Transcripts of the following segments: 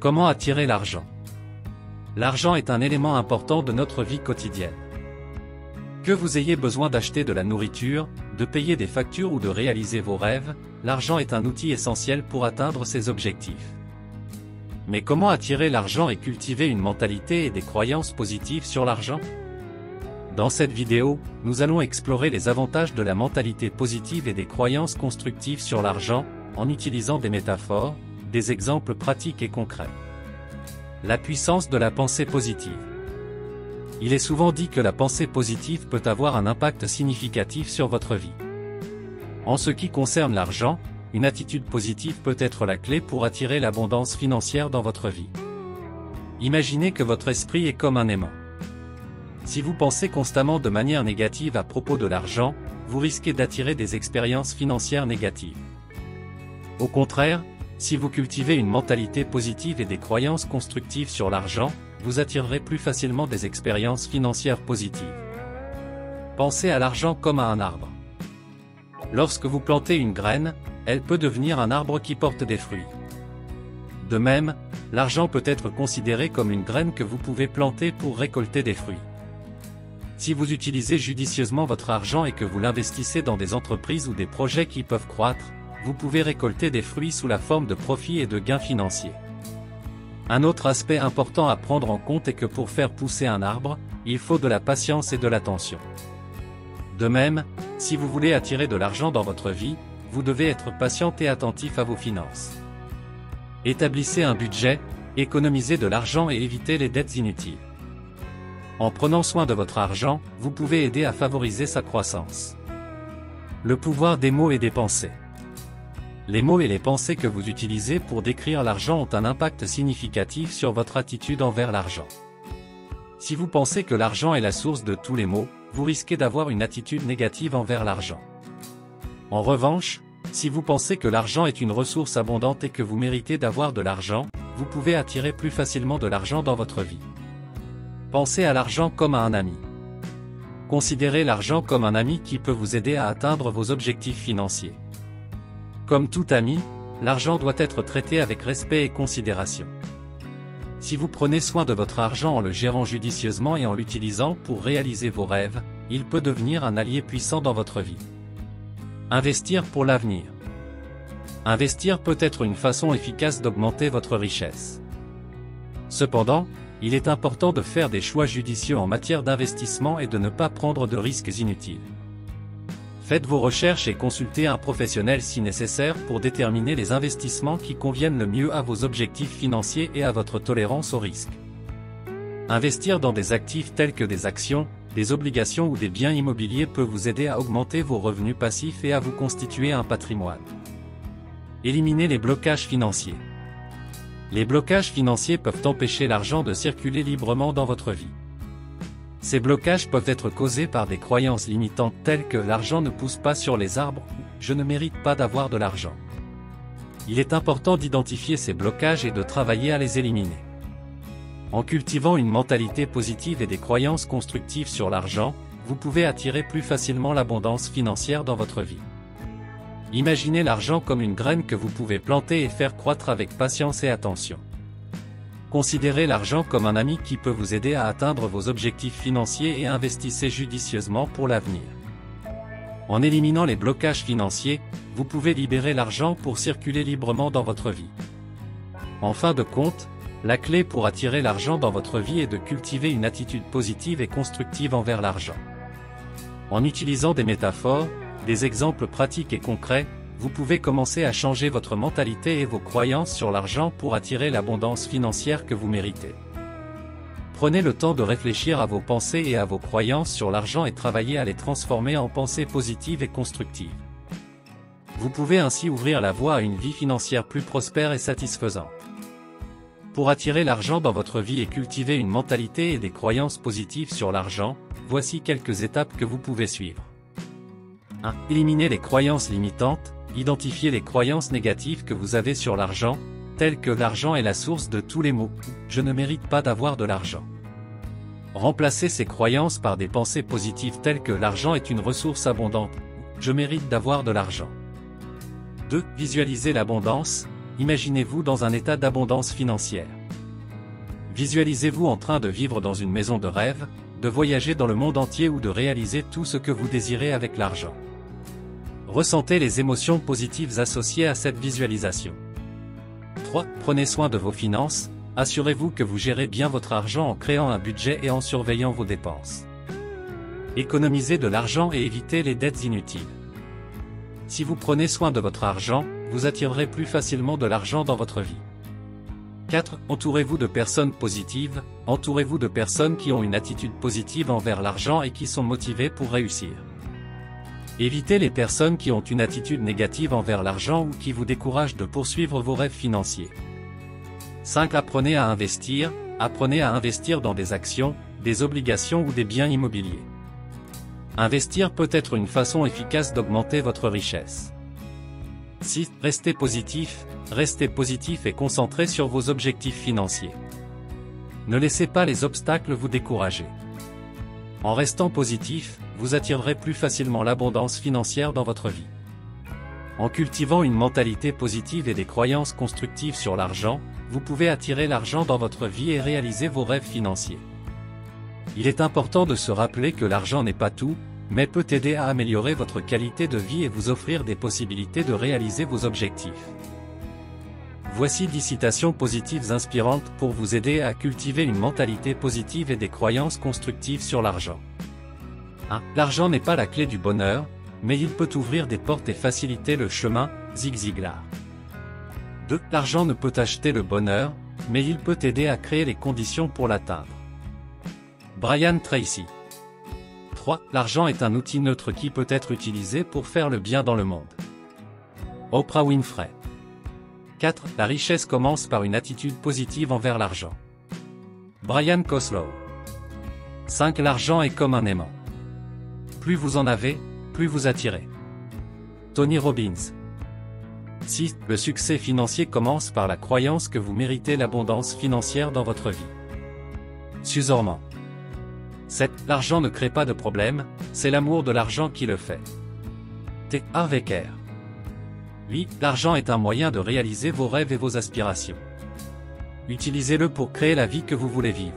Comment attirer l'argent? L'argent est un élément important de notre vie quotidienne. Que vous ayez besoin d'acheter de la nourriture, de payer des factures ou de réaliser vos rêves, l'argent est un outil essentiel pour atteindre ces objectifs. Mais comment attirer l'argent et cultiver une mentalité et des croyances positives sur l'argent? Dans cette vidéo, nous allons explorer les avantages de la mentalité positive et des croyances constructives sur l'argent, en utilisant des métaphores, des exemples pratiques et concrets. La puissance de la pensée positive. Il est souvent dit que la pensée positive peut avoir un impact significatif sur votre vie. En ce qui concerne l'argent, une attitude positive peut être la clé pour attirer l'abondance financière dans votre vie. Imaginez que votre esprit est comme un aimant. Si vous pensez constamment de manière négative à propos de l'argent, vous risquez d'attirer des expériences financières négatives. Au contraire, si vous cultivez une mentalité positive et des croyances constructives sur l'argent, vous attirerez plus facilement des expériences financières positives. Pensez à l'argent comme à un arbre. Lorsque vous plantez une graine, elle peut devenir un arbre qui porte des fruits. De même, l'argent peut être considéré comme une graine que vous pouvez planter pour récolter des fruits. Si vous utilisez judicieusement votre argent et que vous l'investissez dans des entreprises ou des projets qui peuvent croître, vous pouvez récolter des fruits sous la forme de profits et de gains financiers. Un autre aspect important à prendre en compte est que pour faire pousser un arbre, il faut de la patience et de l'attention. De même, si vous voulez attirer de l'argent dans votre vie, vous devez être patient et attentif à vos finances. Établissez un budget, économisez de l'argent et évitez les dettes inutiles. En prenant soin de votre argent, vous pouvez aider à favoriser sa croissance. Le pouvoir des mots et des pensées. Les mots et les pensées que vous utilisez pour décrire l'argent ont un impact significatif sur votre attitude envers l'argent. Si vous pensez que l'argent est la source de tous les maux, vous risquez d'avoir une attitude négative envers l'argent. En revanche, si vous pensez que l'argent est une ressource abondante et que vous méritez d'avoir de l'argent, vous pouvez attirer plus facilement de l'argent dans votre vie. Pensez à l'argent comme à un ami. Considérez l'argent comme un ami qui peut vous aider à atteindre vos objectifs financiers. Comme tout ami, l'argent doit être traité avec respect et considération. Si vous prenez soin de votre argent en le gérant judicieusement et en l'utilisant pour réaliser vos rêves, il peut devenir un allié puissant dans votre vie. Investir pour l'avenir. Investir peut être une façon efficace d'augmenter votre richesse. Cependant, il est important de faire des choix judicieux en matière d'investissement et de ne pas prendre de risques inutiles. Faites vos recherches et consultez un professionnel si nécessaire pour déterminer les investissements qui conviennent le mieux à vos objectifs financiers et à votre tolérance au risque. Investir dans des actifs tels que des actions, des obligations ou des biens immobiliers peut vous aider à augmenter vos revenus passifs et à vous constituer un patrimoine. Éliminez les blocages financiers. Les blocages financiers peuvent empêcher l'argent de circuler librement dans votre vie. Ces blocages peuvent être causés par des croyances limitantes telles que l'argent ne pousse pas sur les arbres ou je ne mérite pas d'avoir de l'argent. Il est important d'identifier ces blocages et de travailler à les éliminer. En cultivant une mentalité positive et des croyances constructives sur l'argent, vous pouvez attirer plus facilement l'abondance financière dans votre vie. Imaginez l'argent comme une graine que vous pouvez planter et faire croître avec patience et attention. Considérez l'argent comme un ami qui peut vous aider à atteindre vos objectifs financiers et investissez judicieusement pour l'avenir. En éliminant les blocages financiers, vous pouvez libérer l'argent pour circuler librement dans votre vie. En fin de compte, la clé pour attirer l'argent dans votre vie est de cultiver une attitude positive et constructive envers l'argent. En utilisant des métaphores, des exemples pratiques et concrets, vous pouvez commencer à changer votre mentalité et vos croyances sur l'argent pour attirer l'abondance financière que vous méritez. Prenez le temps de réfléchir à vos pensées et à vos croyances sur l'argent et travaillez à les transformer en pensées positives et constructives. Vous pouvez ainsi ouvrir la voie à une vie financière plus prospère et satisfaisante. Pour attirer l'argent dans votre vie et cultiver une mentalité et des croyances positives sur l'argent, voici quelques étapes que vous pouvez suivre. 1. Éliminez les croyances limitantes. Identifiez les croyances négatives que vous avez sur l'argent, telles que l'argent est la source de tous les maux, je ne mérite pas d'avoir de l'argent. Remplacez ces croyances par des pensées positives telles que l'argent est une ressource abondante, je mérite d'avoir de l'argent. 2. Visualisez l'abondance. imaginez-vous dans un état d'abondance financière. Visualisez-vous en train de vivre dans une maison de rêve, de voyager dans le monde entier ou de réaliser tout ce que vous désirez avec l'argent. Ressentez les émotions positives associées à cette visualisation. 3. Prenez soin de vos finances, assurez-vous que vous gérez bien votre argent en créant un budget et en surveillant vos dépenses. Économisez de l'argent et évitez les dettes inutiles. Si vous prenez soin de votre argent, vous attirerez plus facilement de l'argent dans votre vie. 4. Entourez-vous de personnes positives, entourez-vous de personnes qui ont une attitude positive envers l'argent et qui sont motivées pour réussir. Évitez les personnes qui ont une attitude négative envers l'argent ou qui vous découragent de poursuivre vos rêves financiers. 5. Apprenez à investir dans des actions, des obligations ou des biens immobiliers. Investir peut être une façon efficace d'augmenter votre richesse. 6. Restez positif et concentré sur vos objectifs financiers. Ne laissez pas les obstacles vous décourager. En restant positif, vous attirerez plus facilement l'abondance financière dans votre vie. En cultivant une mentalité positive et des croyances constructives sur l'argent, vous pouvez attirer l'argent dans votre vie et réaliser vos rêves financiers. Il est important de se rappeler que l'argent n'est pas tout, mais peut aider à améliorer votre qualité de vie et vous offrir des possibilités de réaliser vos objectifs. Voici 10 citations positives inspirantes pour vous aider à cultiver une mentalité positive et des croyances constructives sur l'argent. 1. L'argent n'est pas la clé du bonheur, mais il peut ouvrir des portes et faciliter le chemin, Zig Ziglar. 2. L'argent ne peut acheter le bonheur, mais il peut aider à créer les conditions pour l'atteindre. Brian Tracy. 3. L'argent est un outil neutre qui peut être utilisé pour faire le bien dans le monde. Oprah Winfrey. 4. La richesse commence par une attitude positive envers l'argent. Brian Koslow. 5. L'argent est comme un aimant. Plus vous en avez, plus vous attirez. Tony Robbins. 6. Le succès financier commence par la croyance que vous méritez l'abondance financière dans votre vie. Suze Orman. 7. L'argent ne crée pas de problème, c'est l'amour de l'argent qui le fait. T. Harv Eker. 8. L'argent est un moyen de réaliser vos rêves et vos aspirations. Utilisez-le pour créer la vie que vous voulez vivre.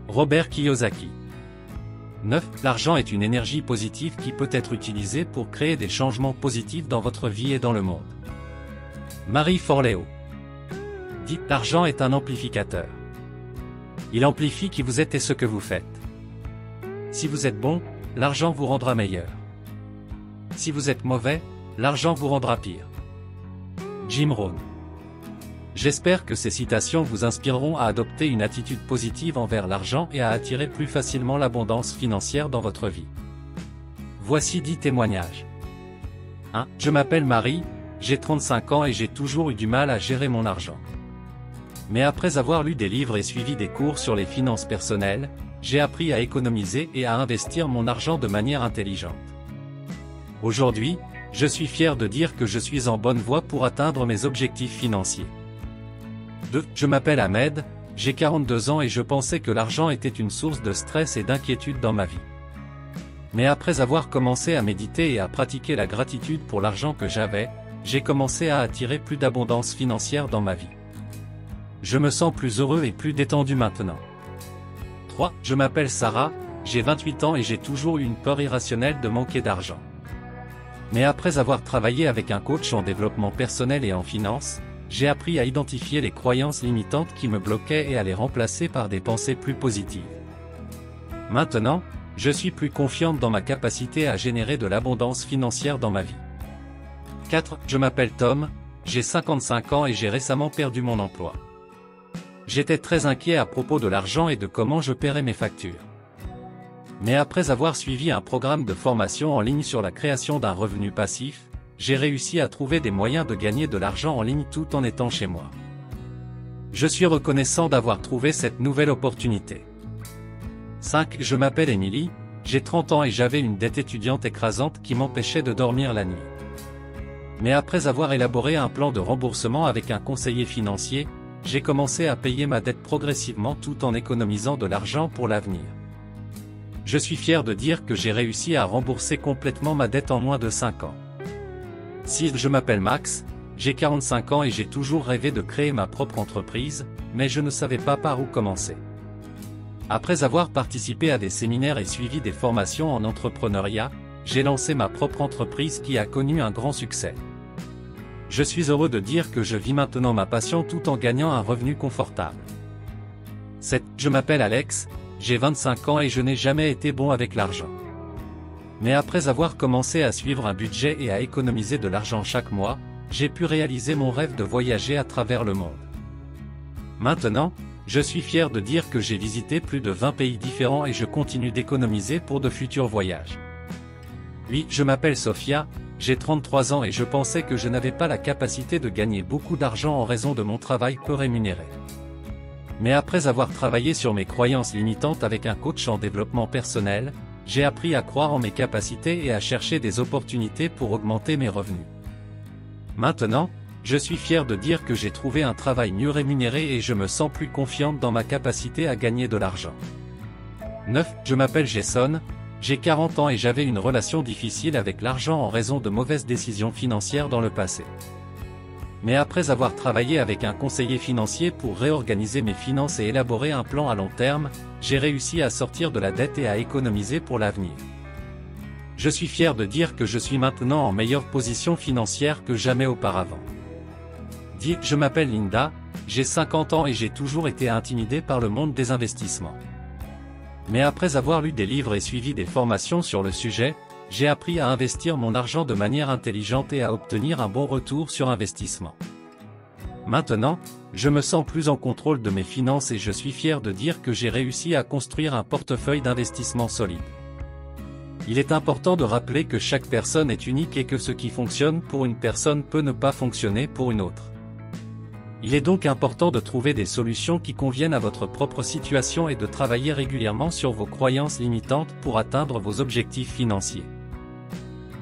Robert Kiyosaki. 9. L'argent est une énergie positive qui peut être utilisée pour créer des changements positifs dans votre vie et dans le monde. Marie Forleo. 10. L'argent est un amplificateur. Il amplifie qui vous êtes et ce que vous faites. Si vous êtes bon, l'argent vous rendra meilleur. Si vous êtes mauvais, l'argent vous rendra pire. Jim Rohn. J'espère que ces citations vous inspireront à adopter une attitude positive envers l'argent et à attirer plus facilement l'abondance financière dans votre vie. Voici 10 témoignages. 1. Je m'appelle Marie, j'ai 35 ans et j'ai toujours eu du mal à gérer mon argent. Mais après avoir lu des livres et suivi des cours sur les finances personnelles, j'ai appris à économiser et à investir mon argent de manière intelligente. Aujourd'hui, je suis fier de dire que je suis en bonne voie pour atteindre mes objectifs financiers. 2. Je m'appelle Ahmed, j'ai 42 ans et je pensais que l'argent était une source de stress et d'inquiétude dans ma vie. Mais après avoir commencé à méditer et à pratiquer la gratitude pour l'argent que j'avais, j'ai commencé à attirer plus d'abondance financière dans ma vie. Je me sens plus heureux et plus détendu maintenant. 3. Je m'appelle Sarah, j'ai 28 ans et j'ai toujours eu une peur irrationnelle de manquer d'argent. Mais après avoir travaillé avec un coach en développement personnel et en finance, j'ai appris à identifier les croyances limitantes qui me bloquaient et à les remplacer par des pensées plus positives. Maintenant, je suis plus confiante dans ma capacité à générer de l'abondance financière dans ma vie. 4. Je m'appelle Tom, j'ai 55 ans et j'ai récemment perdu mon emploi. J'étais très inquiet à propos de l'argent et de comment je paierais mes factures. Mais après avoir suivi un programme de formation en ligne sur la création d'un revenu passif, j'ai réussi à trouver des moyens de gagner de l'argent en ligne tout en étant chez moi. Je suis reconnaissant d'avoir trouvé cette nouvelle opportunité. 5. Je m'appelle Émilie, j'ai 30 ans et j'avais une dette étudiante écrasante qui m'empêchait de dormir la nuit. Mais après avoir élaboré un plan de remboursement avec un conseiller financier, j'ai commencé à payer ma dette progressivement tout en économisant de l'argent pour l'avenir. Je suis fier de dire que j'ai réussi à rembourser complètement ma dette en moins de 5 ans. 6. Je m'appelle Max, j'ai 45 ans et j'ai toujours rêvé de créer ma propre entreprise, mais je ne savais pas par où commencer. Après avoir participé à des séminaires et suivi des formations en entrepreneuriat, j'ai lancé ma propre entreprise qui a connu un grand succès. Je suis heureux de dire que je vis maintenant ma passion tout en gagnant un revenu confortable. Je m'appelle Alex, j'ai 25 ans et je n'ai jamais été bon avec l'argent. Mais après avoir commencé à suivre un budget et à économiser de l'argent chaque mois, j'ai pu réaliser mon rêve de voyager à travers le monde. Maintenant, je suis fier de dire que j'ai visité plus de 20 pays différents et je continue d'économiser pour de futurs voyages. Oui, je m'appelle Sophia, j'ai 33 ans et je pensais que je n'avais pas la capacité de gagner beaucoup d'argent en raison de mon travail peu rémunéré. Mais après avoir travaillé sur mes croyances limitantes avec un coach en développement personnel, j'ai appris à croire en mes capacités et à chercher des opportunités pour augmenter mes revenus. Maintenant, je suis fier de dire que j'ai trouvé un travail mieux rémunéré et je me sens plus confiante dans ma capacité à gagner de l'argent. 9. Je m'appelle Jason, j'ai 40 ans et j'avais une relation difficile avec l'argent en raison de mauvaises décisions financières dans le passé. Mais après avoir travaillé avec un conseiller financier pour réorganiser mes finances et élaborer un plan à long terme, j'ai réussi à sortir de la dette et à économiser pour l'avenir. Je suis fier de dire que je suis maintenant en meilleure position financière que jamais auparavant. 10. Je m'appelle Linda, j'ai 50 ans et j'ai toujours été intimidée par le monde des investissements. Mais après avoir lu des livres et suivi des formations sur le sujet, j'ai appris à investir mon argent de manière intelligente et à obtenir un bon retour sur investissement. Maintenant, je me sens plus en contrôle de mes finances et je suis fier de dire que j'ai réussi à construire un portefeuille d'investissement solide. Il est important de rappeler que chaque personne est unique et que ce qui fonctionne pour une personne peut ne pas fonctionner pour une autre. Il est donc important de trouver des solutions qui conviennent à votre propre situation et de travailler régulièrement sur vos croyances limitantes pour atteindre vos objectifs financiers.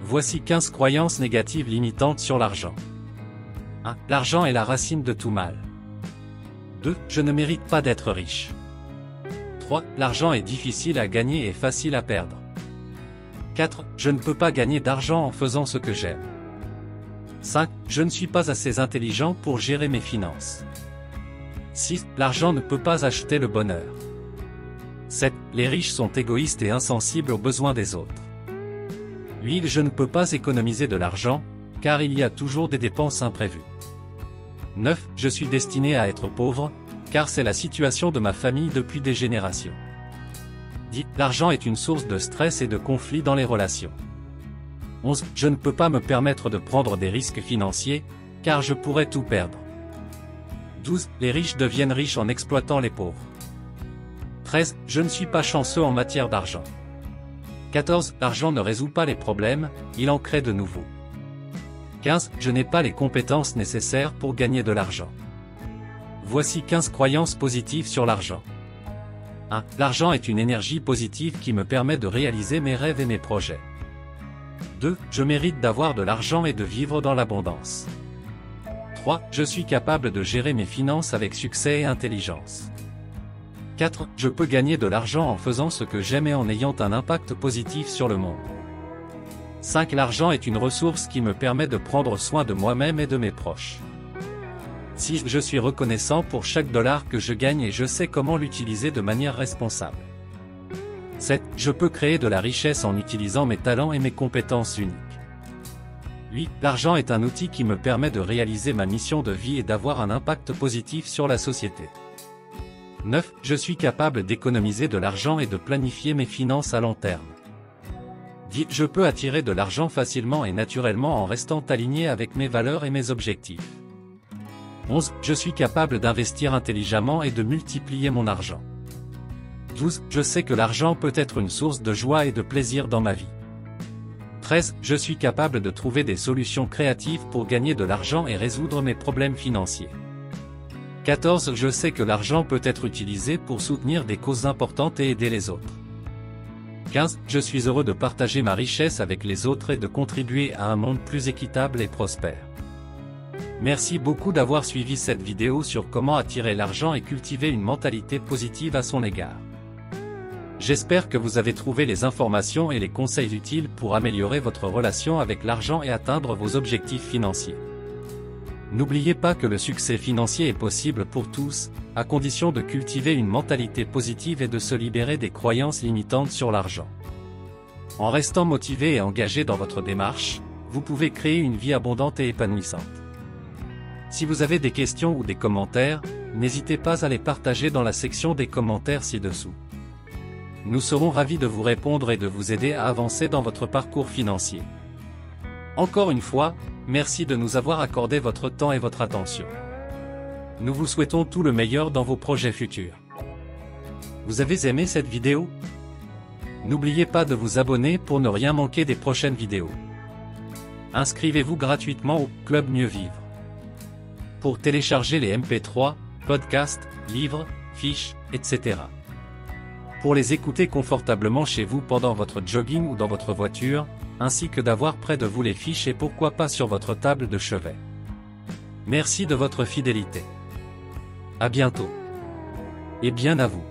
Voici 15 croyances négatives limitantes sur l'argent. 1. L'argent est la racine de tout mal. 2. Je ne mérite pas d'être riche. 3. L'argent est difficile à gagner et facile à perdre. 4. Je ne peux pas gagner d'argent en faisant ce que j'aime. 5. Je ne suis pas assez intelligent pour gérer mes finances. 6. L'argent ne peut pas acheter le bonheur. 7. Les riches sont égoïstes et insensibles aux besoins des autres. 8. Je ne peux pas économiser de l'argent, car il y a toujours des dépenses imprévues. 9. Je suis destiné à être pauvre, car c'est la situation de ma famille depuis des générations. 10. L'argent est une source de stress et de conflits dans les relations. 11. Je ne peux pas me permettre de prendre des risques financiers, car je pourrais tout perdre. 12. Les riches deviennent riches en exploitant les pauvres. 13. Je ne suis pas chanceux en matière d'argent. 14. L'argent ne résout pas les problèmes, il en crée de nouveaux. 15. Je n'ai pas les compétences nécessaires pour gagner de l'argent. Voici 15 croyances positives sur l'argent. 1. L'argent est une énergie positive qui me permet de réaliser mes rêves et mes projets. 2. Je mérite d'avoir de l'argent et de vivre dans l'abondance. 3. Je suis capable de gérer mes finances avec succès et intelligence. 4. Je peux gagner de l'argent en faisant ce que j'aime et en ayant un impact positif sur le monde. 5. L'argent est une ressource qui me permet de prendre soin de moi-même et de mes proches. 6. Je suis reconnaissant pour chaque dollar que je gagne et je sais comment l'utiliser de manière responsable. 7. Je peux créer de la richesse en utilisant mes talents et mes compétences uniques. 8. L'argent est un outil qui me permet de réaliser ma mission de vie et d'avoir un impact positif sur la société. 9. Je suis capable d'économiser de l'argent et de planifier mes finances à long terme. 10. Je peux attirer de l'argent facilement et naturellement en restant aligné avec mes valeurs et mes objectifs. 11. Je suis capable d'investir intelligemment et de multiplier mon argent. 12. Je sais que l'argent peut être une source de joie et de plaisir dans ma vie. 13. Je suis capable de trouver des solutions créatives pour gagner de l'argent et résoudre mes problèmes financiers. 14. Je sais que l'argent peut être utilisé pour soutenir des causes importantes et aider les autres. 15. Je suis heureux de partager ma richesse avec les autres et de contribuer à un monde plus équitable et prospère. Merci beaucoup d'avoir suivi cette vidéo sur comment attirer l'argent et cultiver une mentalité positive à son égard. J'espère que vous avez trouvé les informations et les conseils utiles pour améliorer votre relation avec l'argent et atteindre vos objectifs financiers. N'oubliez pas que le succès financier est possible pour tous, à condition de cultiver une mentalité positive et de se libérer des croyances limitantes sur l'argent. En restant motivé et engagé dans votre démarche, vous pouvez créer une vie abondante et épanouissante. Si vous avez des questions ou des commentaires, n'hésitez pas à les partager dans la section des commentaires ci-dessous. Nous serons ravis de vous répondre et de vous aider à avancer dans votre parcours financier. Encore une fois, merci de nous avoir accordé votre temps et votre attention. Nous vous souhaitons tout le meilleur dans vos projets futurs. Vous avez aimé cette vidéo? N'oubliez pas de vous abonner pour ne rien manquer des prochaines vidéos. Inscrivez-vous gratuitement au Club Mieux Vivre. Pour télécharger les MP3, podcasts, livres, fiches, etc. Pour les écouter confortablement chez vous pendant votre jogging ou dans votre voiture, ainsi que d'avoir près de vous les fiches et pourquoi pas sur votre table de chevet. Merci de votre fidélité. À bientôt. Et bien à vous.